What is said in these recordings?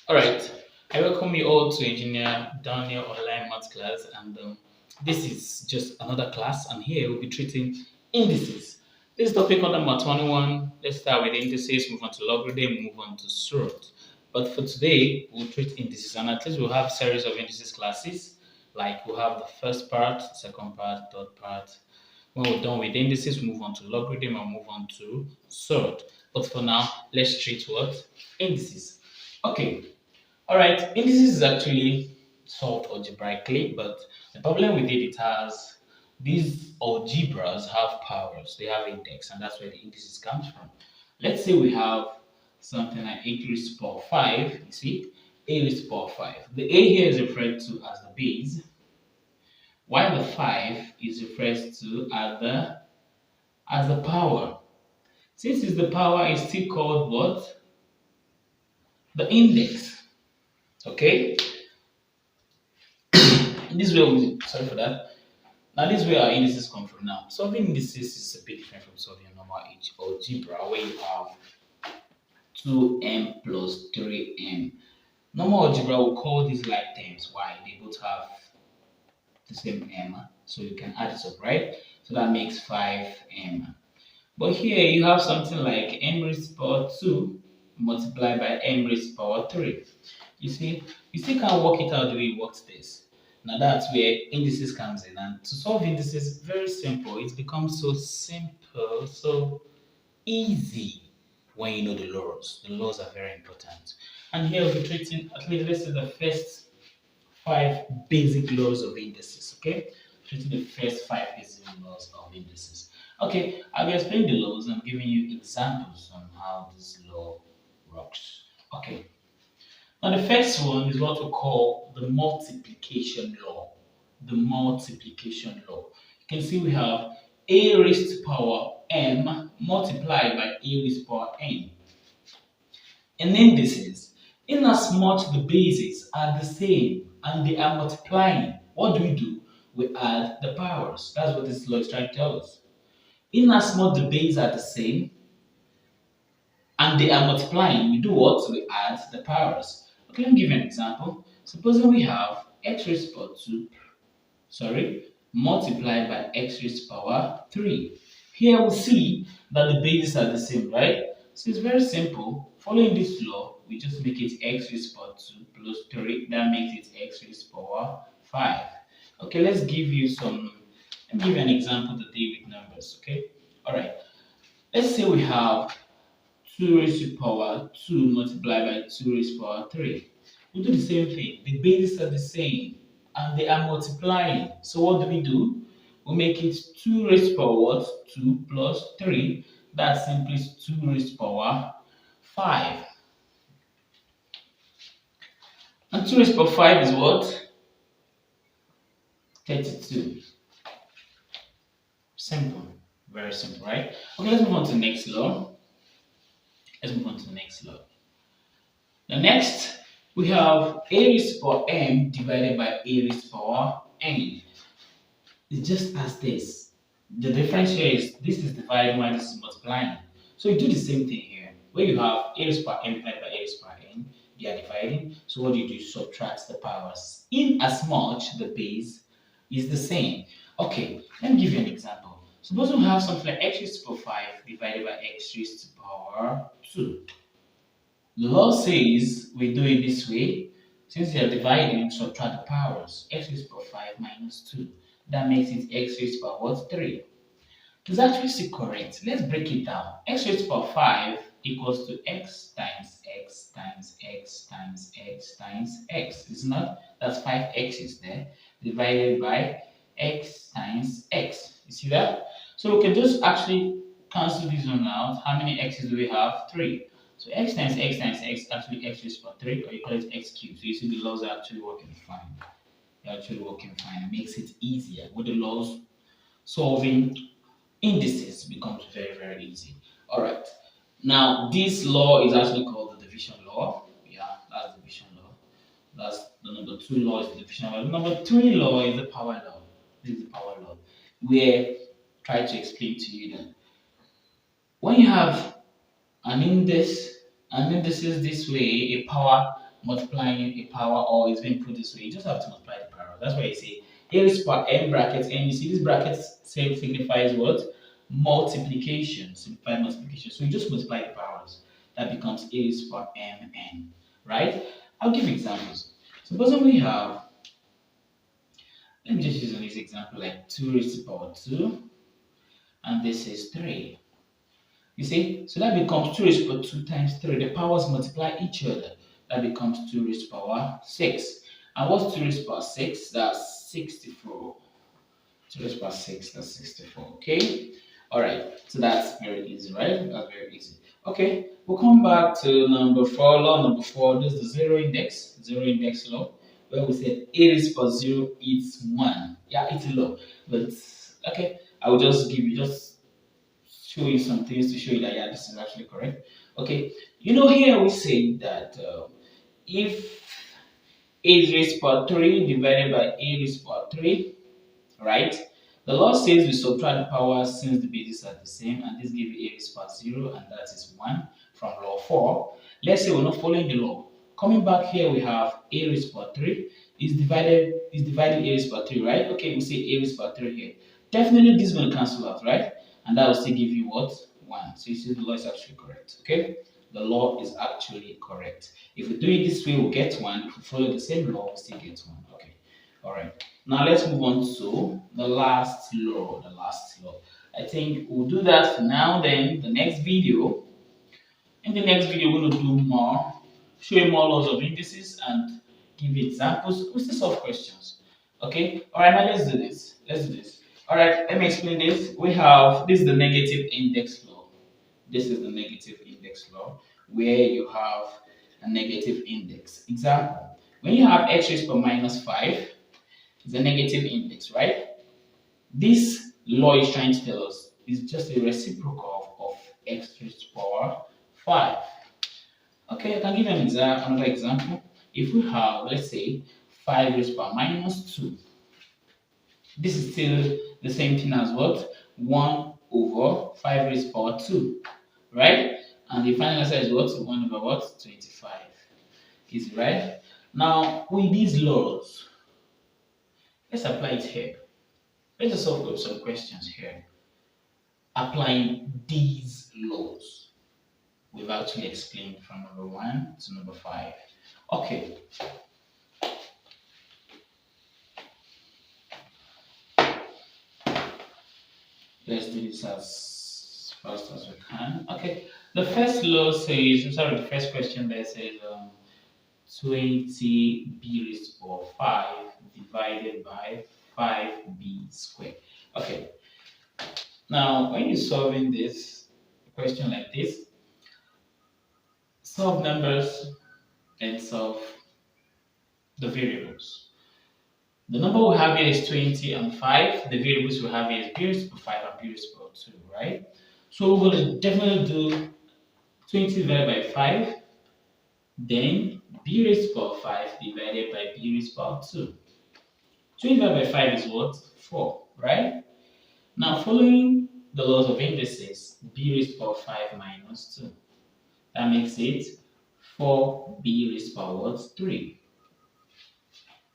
All right. I welcome you all to Engineer Daniel Online Math class, and this is just another class. And here we'll be treating indices. This topic under Math 101. Let's start with indices, move on to logarithm, move on to surrogate. But for today, we'll treat indices, and at least we'll have series of indices classes. Like we'll have the first part, second part, third part. When we're done with indices, move on to logarithm and move on to surrogate. But for now, let's treat what indices. Okay, all right, indices is actually solved algebraically, but the problem with it has these algebras have powers, they have index, and that's where the indices comes from. Let's say we have something like a raised to the power 5, you see, a raised to the power 5. The a here is referred to as the base, while the 5 is referred to as the power. Since it's the power, it's still called what? The index. Okay? This is where we sorry for that. Now, this is where our indices come from. Now, solving indices is a bit different from solving a normal algebra where you have 2m plus 3m. Normal algebra will call these like terms. Why? They both have the same m, so you can add it up, right? So that makes 5m. But here you have something like m raised to the power 2 multiplied by m raised to the power 3. You see, you still can't work it out the way it works this. Now that's where indices comes in. And to solve indices, very simple. It becomes so simple, so easy when you know the laws. The laws are very important. And here we'll be treating at least let's say the first five basic laws of indices. Okay? Treating the first five basic laws of indices. Okay, I'll be explaining the laws and giving you examples on how this law works. Okay. Now, the first one is what we call the multiplication law. The multiplication law. You can see we have a raised to power m multiplied by a raised to power n. In indices, inasmuch the bases are the same and they are multiplying, what do? We add the powers. That's what this law is trying to tell us. Inasmuch the bases are the same and they are multiplying, we do what? We add the powers. Okay, let me give you an example. Supposing we have x raised to the power 2, multiplied by x raised to the power 3. Here we see that the bases are the same, right? So it's very simple. Following this law, we just make it x raised to the power 2 plus 3. That makes it x raised to the power 5. Okay, let me give you an example to deal with numbers, okay? All right. Let's say we have 2 raised to the power 2 multiplied by 2 raised to the power 3. We do the same thing. The bases are the same and they are multiplying. So what do? We make it 2 raised to the power what? 2 plus 3. That simply is 2 raised to the power 5. And 2 raised to the power 5 is what? 32. Simple. Very simple, right? Okay, let's move on to the next law. The next, we have a raised to the power m divided by a raised to the power n. It's just as this. The difference here is this is dividing while this is multiplying. So you do the same thing here. Where you have a raised to the power m divided by a raised to the power n, they are dividing. So what do? You subtract the powers. In as much the base is the same. Okay, let me give you an example. Suppose we have something like x raised to the power 5 divided by x raised to the power 2. The law says we do it this way. Since they are dividing, subtract the powers. X raised to the power 5 minus 2. That makes it x raised to the power what? 3. It's actually still correct. Let's break it down. X raised to the power 5 equals to x times x times x times x times x. It's not? That's 5x's there. Divided by x times x. You see that? So we can just actually cancel this one out. How many x's do we have? 3. So x times x times x actually x raised to the power 3, or you call it x cubed. So you see the laws are actually working fine. They're actually working fine. It makes it easier. With the laws, solving indices becomes very, very easy. All right. Now, this law is actually called the division law. Yeah, that's the division law. That's the number 2 law is the division law. The number 3 law is the power law. This is the power law. Where try to explain to you that when you have an index is this way, a power multiplying a power or it's being put this way, you just have to multiply the power. That's why you say a raised power m brackets, and you see this bracket say signifies what? Multiplication, simplify multiplication. So you just multiply the powers. That becomes a raised power mn, right? I'll give examples. Suppose we have, let me just use an easy example like 2 raised to the power 2, and this is 3. You see, so that becomes 2 raised to the power 2 times 3. The powers multiply each other. That becomes 2 raised to the power 6. And what's 2 raised to the power 6? That's 64. 2 raised to the power 6, that's 64. Okay? Alright, so that's very easy, right? That's very easy. Okay, we'll come back to number 4. Law number 4, this is the zero index law, where we said a raised to the power 0 is 1. Yeah, it's a law. But, okay, I will just give you just show you some things to show you that yeah, this is actually correct. Okay, here we say that if a raised to the power 3 divided by a raised to the power 3, right? The law says we subtract the powers since the bases are the same, and this gives you a raised to the power 0, and that is 1 from law 4. Let's say we're not following the law. Coming back here, we have a raised to the power 3 is dividing a raised to the power 3, right? Okay, we say a raised to the power 3 here. Definitely this will cancel out, right? And that will still give you what? 1. So you see the law is actually correct. Okay? The law is actually correct. If we do it this way, we'll get 1. If we follow the same law, we'll still get 1. Okay. Alright. Now let's move on to the last law. The last law. I think we'll do that for now. Then the next video. In the next video, we're going to do more, show you more laws of indices and give you examples. We still solve questions. Okay? Alright, now let's do this. Let's do this. Alright, let me explain this. We have this is the negative index law. This is the negative index law where you have a negative index. Example, when you have x raised to the power minus 5, it's a negative index, right? This law is trying to tell us it's just a reciprocal of x raised to the power 5. Okay, I can give you another example. If we have, let's say, 5 raised to the power minus 2, this is still the same thing as what? 1 over 5 raised to the power 2, right? And the final answer is what? 1 over what? 25. Easy, right? Now, with these laws, let's apply it here. Let's just solve some questions here. Applying these laws. We've actually explained from number 1 to number 5. Okay. Let's do this as fast as we can. Okay. The first law says, sorry, the first question there says 20b raised to the power 5 divided by 5b squared. Okay. Now, when you're solving this question like this, solve numbers and solve the variables. The number we have here is 20 and 5. The variables we have here is b raised to the power 5 and b raised to the power 2, right? So we're going to definitely do 20 divided by 5, then b raised to the power 5 divided by b raised to the power 2. 20 divided by 5 is what? 4, right? Now, following the laws of indices, b raised to the power 5 minus 2. That makes it 4b raised to the power what? 3.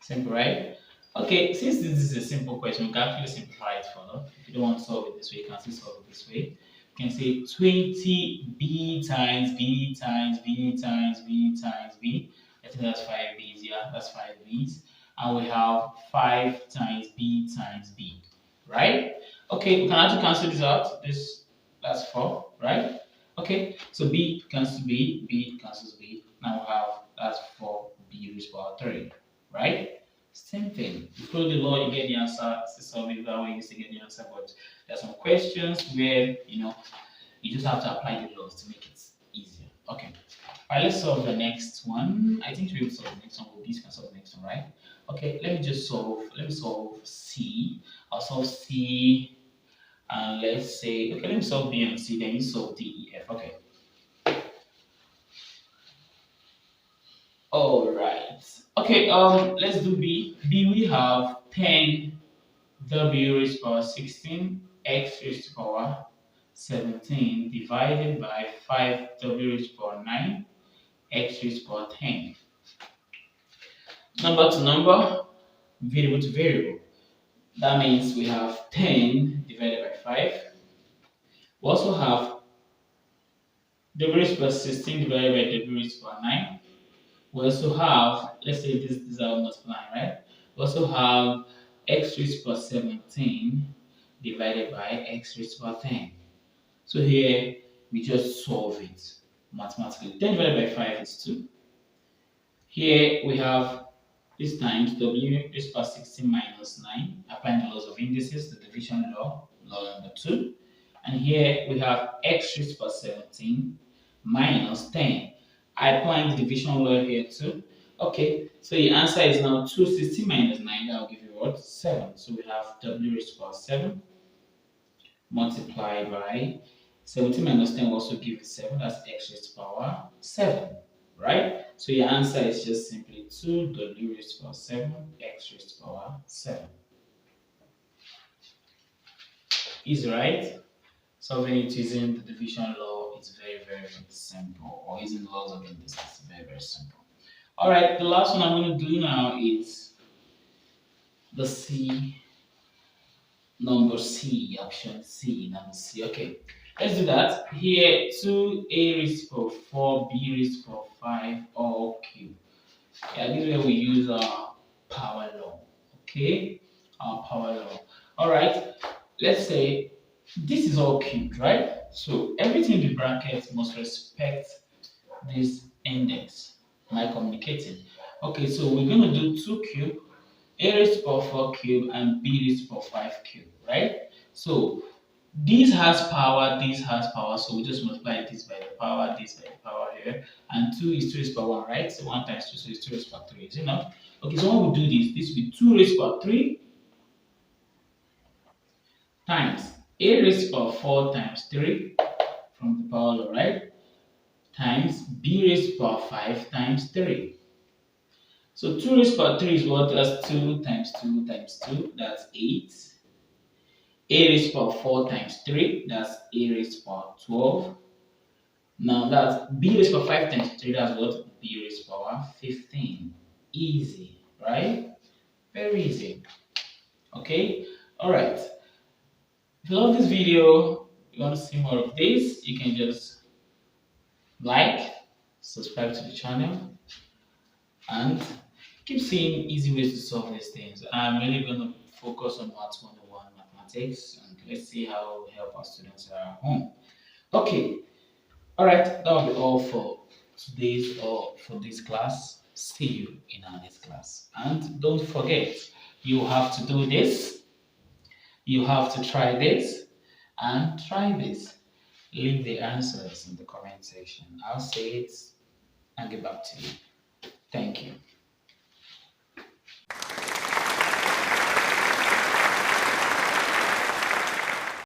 Simple, right? Okay, since this is a simple question, we can actually simplify it further. If you don't want to solve it this way, you can still solve it this way. You can say 20b times b times b times b times b. I think that's 5 b's, yeah, that's 5 b's. And we have 5 times b, right? Okay, we can actually cancel this out. That's 4, right? Okay, so b cancels b cancels b. Now we have that's 4b raised to the power 3, right? Same thing. You follow the law, you get the answer. It's solve it that way, you still get the answer. But there are some questions where you just have to apply the laws to make it easier. Okay. Alright, let's solve the next one. I think we will solve the next one, but these can solve the next one, right? Okay, let me solve C. I'll solve C and let's say let me solve B and C, then you solve D, E, F. Okay. All right. Okay. Let's do B. B we have 10 W raised to the power 16 X raised to the power 17 divided by 5 W raised to the power 9 X raised to the power 10. Number to number, variable to variable. That means we have 10 divided by 5. We also have w raised plus 16 divided by w raised plus 9. We also have, let's say this are multiplying, right? We also have x raised plus 17 divided by x raised plus 10. So here we just solve it mathematically. 10 divided by 5 is 2. Here we have this times w raised plus 16 minus 9, applying the laws of indices, the division law, law number 2. And here we have x raised plus 17 minus 10. I applying the division law here too. Okay, so the answer is now 260 minus 9. That will give you what? 7. So we have w raised plus 7 multiplied by 17 minus 10 will also give you 7. That's x raised to power 7. Right? So your answer is just simply 2w raised to power 7 x raised to power 7. Easy, right? Solving it using the division law is very, very simple, or using the laws of indices is very, very simple. All right, the last one I'm going to do now is the number C, option C, number C. Okay, let's do that. Here, 2a raised to power 4, b raised to power 5, all cubed. Yeah, this is where we use our power law. Okay, our power law. All right, let's say this is all cubed, right? So everything in the bracket must respect this index. Am I communicating? Okay, so we're going to do 2 cube, a raised to power 4 cube, and b raised to power 5 cube, right? So this has power, this has power, so we just multiply this by the power, this by the power here, and 2 is 2 raised to power 1, right? So 1 times 2, so it's 2 raised to power 3, is it not? Okay, so when we do this will be 2 raised to power 3 times a raised to power 4 times 3 from the power law, right? Times b raised to power 5 times 3. So 2 raised to power 3 is what? That's 2 times 2 times 2, that's 8. A raised to power 4 times 3, that's a raised to power 12. Now that's b raised to power 5 times 3, that's what? B raised to power 15. Easy, right? Very easy. Okay? Alright. If you love this video, you want to see more of this, you can just like, subscribe to the channel, and keep seeing easy ways to solve these things. I'm really going to focus on Maths 101 mathematics, and let's see how we help our students at home. Okay, all right, that will be all for today's or for this class. See you in our next class. And don't forget, you have to do this, you have to try this, and try this. Leave the answers in the comment section. I'll say it and get back to you. Thank you.